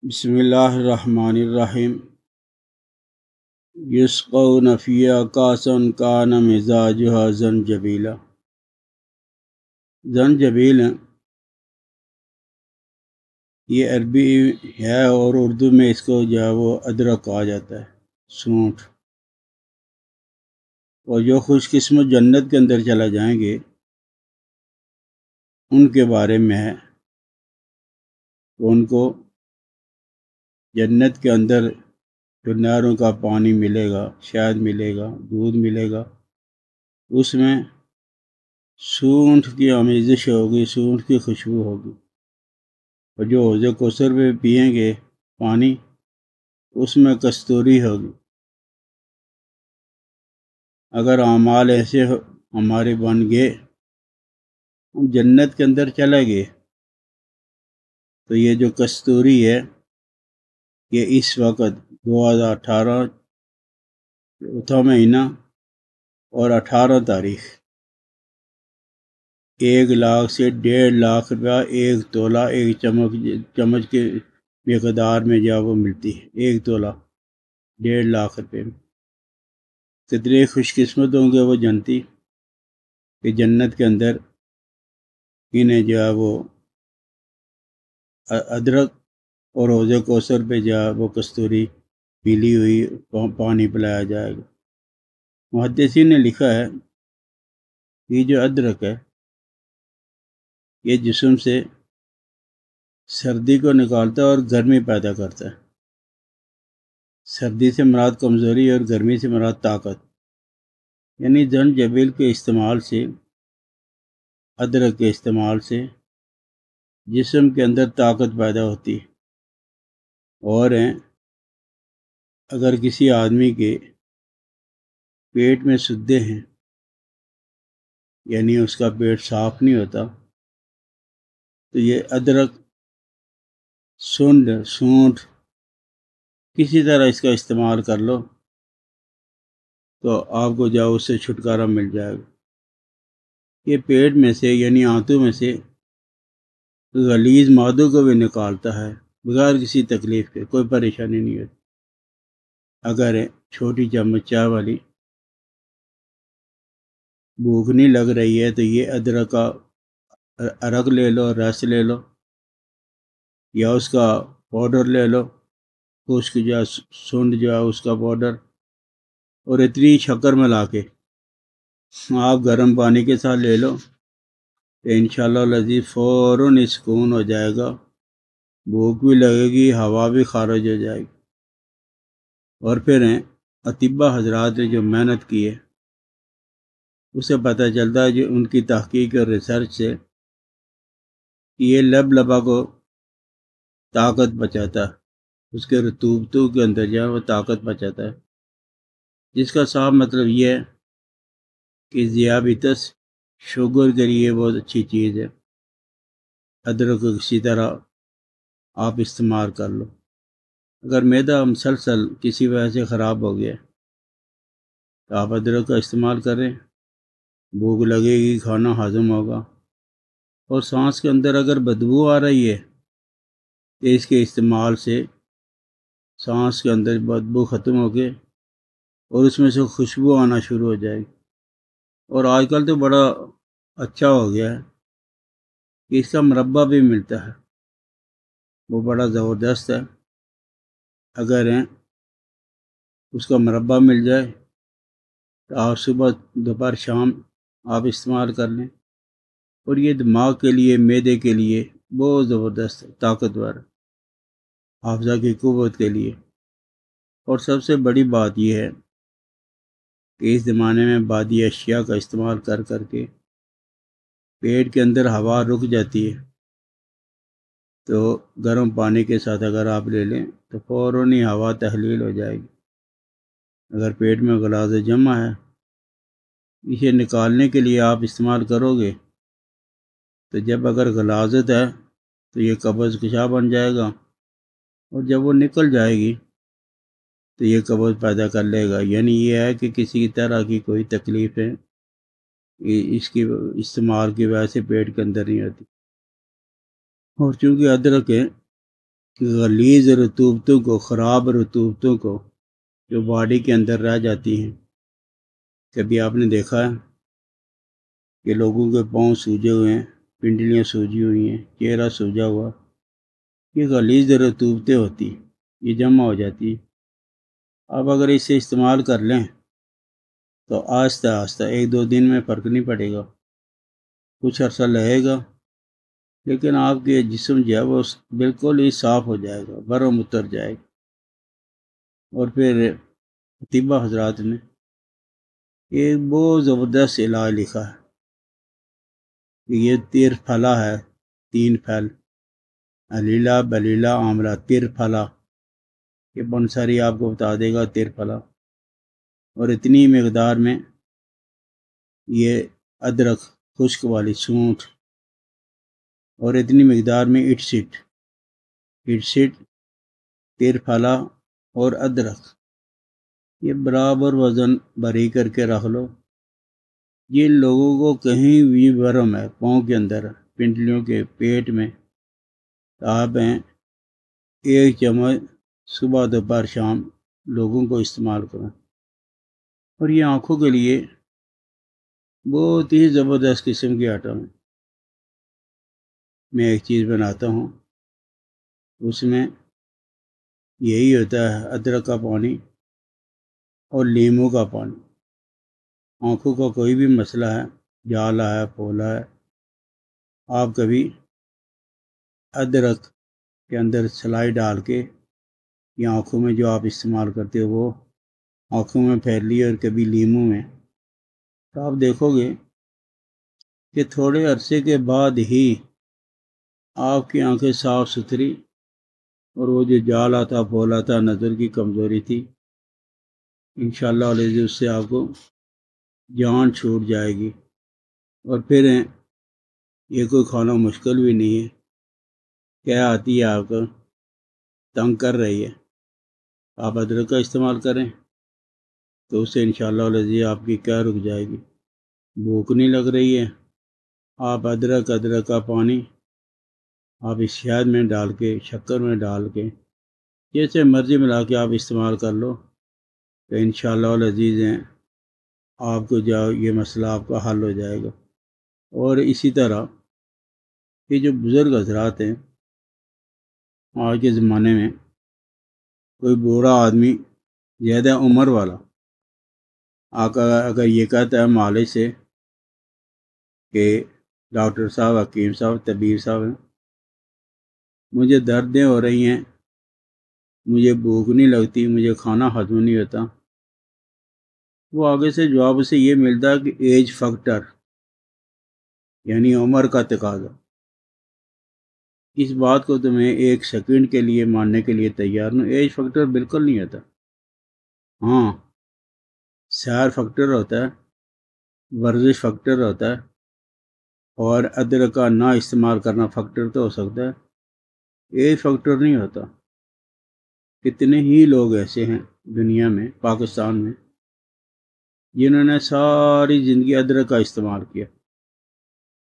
بسم اللہ الرحمن الرحیم یسقون فیہا کاسا کان مزاجہا زنجبیلا۔ زنجبیل یہ عربی ہے اور اردو میں اس کو جو ہے وہ ادرک کہا جاتا ہے، سونٹھ۔ اور جو خوش قسمت جنت کے اندر چلا جائیں گے ان کے بارے میں ہے کہ ان کو جنت کے اندر جو نہروں کا پانی ملے گا، شہد ملے گا، دودھ ملے گا، اس میں سونٹھ کی آمیزش ہوگی، سونٹھ کی خوشبو ہوگی۔ اور جو حوض کوثر میں پئیں گے پانی، اس میں کستوری ہوگی۔ اگر اعمال ایسے ہمارے بن گئے، ہم جنت کے اندر چلے گئے، تو یہ جو کستوری ہے یہ اس وقت 2018 چوتھا مہینہ اور 18 تاریخ 1 لاکھ سے 1.5 لاکھ روپیہ ایک تولہ، ایک چمچ کے مقدار میں جب وہ ملتی ہے، 1 تولہ 1.5 لاکھ روپے میں۔ کتنے خوش قسمت ہوں گے وہ جنتی کہ جنت کے اندر انہیں جو ہے وہ ادرک اور حوض کوثر پہ جو ہے وہ کستوری پیلی ہوئی پانی پلایا جائے گا۔ محدثین نے لکھا ہے یہ جو ادرک ہے یہ جسم سے سردی کو نکالتا ہے اور گرمی پیدا کرتا ہے۔ سردی سے مراد کمزوری اور گرمی سے مراد طاقت، یعنی زنجبیل کے استعمال سے، ادرک کے استعمال سے جسم کے اندر طاقت پیدا ہوتی ہے۔ اور اگر کسی آدمی کے پیٹ میں سدے ہیں، یعنی اس کا پیٹ صاف نہیں ہوتا، تو یہ ادرک، سونٹھ کسی طرح اس کا استعمال کر لو تو آپ کو جاؤ اس سے چھٹکارا مل جائے گا۔ یہ پیٹ میں سے یعنی آنتوں میں سے غلیظ مادوں کو بھی نکالتا ہے بغیر کسی تکلیف کے، کوئی پریشانی نہیں ہوتی۔ اگر چھوٹی چمچ چائے والی بھوک نہیں لگ رہی ہے تو یہ ادرک کا عرق لے لو، رس لے لو، یا اس کا پاؤڈر لے لو، خشک جو ہے سونڈ جو ہے اس کا پاؤڈر، اور اتنی شکر ملا کے آپ گرم پانی کے ساتھ لے لو تو انشاءاللہ العزیز فوراً سکون ہو جائے گا، بھوک بھی لگے گی، ہوا بھی خارج ہو جائے گی۔ اور پھر اطباء حضرات نے جو محنت کی ہے اسے پتہ چلتا ہے جو ان کی تحقیق اور ریسرچ سے یہ لبا کو طاقت بچاتا ہے، اس کے رطوبتوں کے اندر جو ہے وہ طاقت بچاتا ہے، جس کا صاف مطلب یہ ہے کہ ذیابیطس، شوگر کے لیے بہت اچھی چیز ہے۔ ادرک کو کسی طرح آپ استعمال کر لو۔ اگر معدہ مسلسل کسی وجہ سے خراب ہو گیا تو آپ ادرک کا استعمال کریں، بھوک لگے گی، کھانا ہضم ہوگا۔ اور سانس کے اندر اگر بدبو آ رہی ہے تو اس کے استعمال سے سانس کے اندر بدبو ختم ہو کے اور اس میں سے خوشبو آنا شروع ہو جائے گی۔ اور آج کل تو بڑا اچھا ہو گیا ہے کہ اس کا مربع بھی ملتا ہے، وہ بڑا زبردست ہے۔ اگر اس کا مربع مل جائے تو آپ صبح، دوپہر، شام آپ استعمال کر لیں، اور یہ دماغ کے لیے، معدے کے لیے بہت زبردست ہے، طاقتور ہے، حافظہ کی قوت کے لیے۔ اور سب سے بڑی بات یہ ہے کہ اس زمانے میں بادی اشیاء کا استعمال کر کے پیٹ کے اندر ہوا رک جاتی ہے، تو گرم پانی کے ساتھ اگر آپ لے لیں تو فوراً ہی ہوا تحلیل ہو جائے گی۔ اگر پیٹ میں غلاظت جمع ہے، اسے نکالنے کے لیے آپ استعمال کرو گے تو جب اگر غلاظت ہے تو یہ قبض کشا بن جائے گا، اور جب وہ نکل جائے گی تو یہ قبض پیدا کر لے گا۔ یعنی یہ ہے کہ کسی طرح کی کوئی تکلیف ہے اس کی استعمال کی وجہ سے پیٹ کے اندر نہیں ہوتی۔ اور چونکہ ادرک کہ غلیظ رطوبتوں کو، خراب رطوبتوں کو جو باڈی کے اندر رہ جاتی ہیں. کبھی آپ نے دیکھا ہے کہ لوگوں کے پاؤں سوجے ہوئے ہیں، پنڈلیاں سوجی ہوئی ہیں، چہرہ سوجا ہوا، یہ غلیظ رطوبتیں ہوتی ہیں، یہ جمع ہو جاتی ہیں. اب اگر اسے استعمال کر لیں تو آہستہ آہستہ 1-2 دن میں فرق نہیں پڑے گا، کچھ عرصہ لگے گا، لیکن آپ کے جسم جو ہے وہ بالکل ہی صاف ہو جائے گا، برہم اتر جائے گا. اور پھر طبیہ حضرات نے ایک بہت زبردست علاج لکھا ہے کہ یہ تیر پھلا ہے، 3 پھل، علیلہ، بلیلہ، آملہ، تیر پھلا، یہ بنساری آپ کو بتا دے گا تیر پھلا. اور اتنی مقدار میں یہ ادرک، خشک والی سونٹھ، اور اتنی مقدار میں اٹسٹ، تیر پھلا اور ادرک، یہ برابر وزن بھری کر کے رکھ لو. جن لوگوں کو کہیں بھی ورم ہے پاؤں کے اندر، پنڈلیوں کے، پیٹ میں، آپ ہیں، 1 چمچ صبح دوپہر شام لوگوں کو استعمال کریں. اور یہ آنکھوں کے لیے بہت ہی زبردست قسم کی آئٹم ہے. میں ایک چیز بناتا ہوں، اس میں یہی ہوتا ہے ادرک کا پانی اور لیموں کا پانی. آنکھوں کا کوئی بھی مسئلہ ہے، جالا ہے، پھولا ہے، آپ کبھی ادرک کے اندر سلائی ڈال کے یا آنکھوں میں جو آپ استعمال کرتے ہو وہ آنکھوں میں پھیر لی، اور کبھی لیموں میں، تو آپ دیکھو گے کہ تھوڑے عرصے کے بعد ہی آپ کی آنکھیں صاف ستھری، اور وہ جو جالا تھا، پھولا تھا، نظر کی کمزوری تھی، انشاءاللہ علیہ اس سے آپ کو جان چھوٹ جائے گی. اور پھر یہ کوئی کھانا مشکل بھی نہیں ہے، کیا آتی ہے آپ کو تنگ کر رہی ہے، آپ ادرک کا استعمال کریں تو اس سے انشاءاللہ علیہ آپ کی کیا رک جائے گی. بھوک نہیں لگ رہی ہے، آپ ادرک کا پانی آپ اس شہد میں ڈال کے، شکر میں ڈال کے، جیسے مرضی ملا کے آپ استعمال کر لو، تو انشاءاللہ العزیز ہیں آپ کو یہ مسئلہ آپ کا حل ہو جائے گا. اور اسی طرح یہ جو بزرگ حضرات ہیں آج کے زمانے میں، کوئی بوڑھا آدمی زیادہ عمر والا اگر یہ کہتا ہے معالج سے کہ ڈاکٹر صاحب، حکیم صاحب، طبیب صاحب ہیں، مجھے دردیں ہو رہی ہیں، مجھے بھوک نہیں لگتی، مجھے کھانا ہضم نہیں ہوتا، وہ آگے سے جواب سے یہ ملتا ہے کہ ایج فیکٹر، یعنی عمر کا تقاضا. اس بات کو تو میں 1 سیکنڈ کے لیے ماننے کے لیے تیار ہوں، ایج فیکٹر بالکل نہیں ہوتا. ہاں، سیر فیکٹر ہوتا ہے، ورزش فیکٹر ہوتا ہے، اور ادرک کا نہ استعمال کرنا فیکٹر تو ہو سکتا ہے، ایج فیکٹر نہیں ہوتا. کتنے ہی لوگ ایسے ہیں دنیا میں، پاکستان میں، جنہوں نے ساری زندگی ادرک کا استعمال کیا،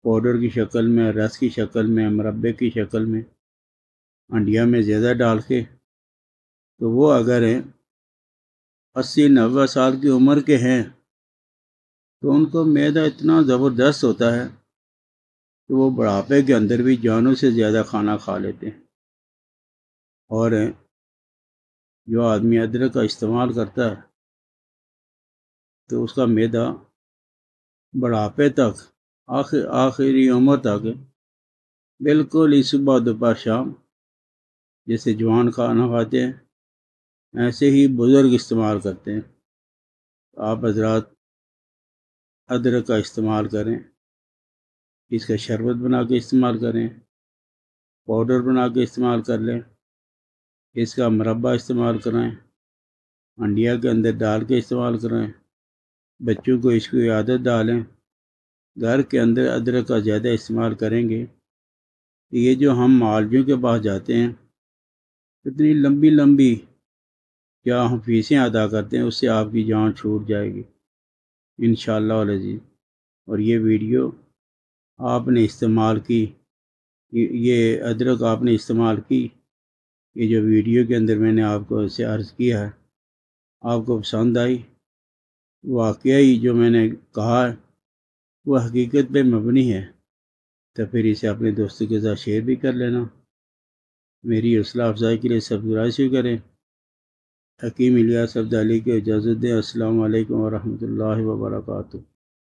پاؤڈر کی شکل میں، رس کی شکل میں، مربے کی شکل میں، انڈیا میں زیادہ ڈال کے. تو وہ اگر 80-90 سال کی عمر کے ہیں تو ان کو معدہ اتنا زبردست ہوتا ہے کہ وہ بڑھاپے کے اندر بھی جانوں سے زیادہ کھانا کھا لیتے ہیں. اور جو آدمی ادرک کا استعمال کرتا ہے تو اس کا معدہ بڑھاپے تک، آخری عمر تک بالکل ہی صبح دوپہر شام جیسے جوان کھانا کھاتے ہیں ایسے ہی بزرگ استعمال کرتے ہیں. آپ حضرات ادرک کا استعمال کریں، اس کا شربت بنا کے استعمال کریں، پاؤڈر بنا کے استعمال کر لیں، اس کا مربع استعمال کریں، انڈیا کے اندر ڈال کے استعمال کریں، بچوں کو اس کی عادت ڈالیں، گھر کے اندر ادرک کا زیادہ استعمال کریں گے. یہ جو ہم معالجوں کے پاس جاتے ہیں، اتنی لمبی لمبی کیا ہم فیسیں ادا کرتے ہیں، اس سے آپ کی جان چھوٹ جائے گی انشاءاللہ العزیز. اور یہ ویڈیو آپ نے استعمال کی، یہ ادرک آپ نے استعمال کی یہ جو ویڈیو کے اندر میں نے آپ کو اسے عرض کیا ہے آپ کو پسند آئی، واقعی جو میں نے کہا ہے وہ حقیقت پہ مبنی ہے، تو پھر اسے اپنے دوستوں کے ساتھ شیئر بھی کر لینا۔ میری حوصلہ افزائی کے لیے سبسکرائب بھی کریں۔ حکیم الیاس عبدالی کو اجازت دیں۔ السلام علیکم ورحمۃ اللہ وبرکاتہ۔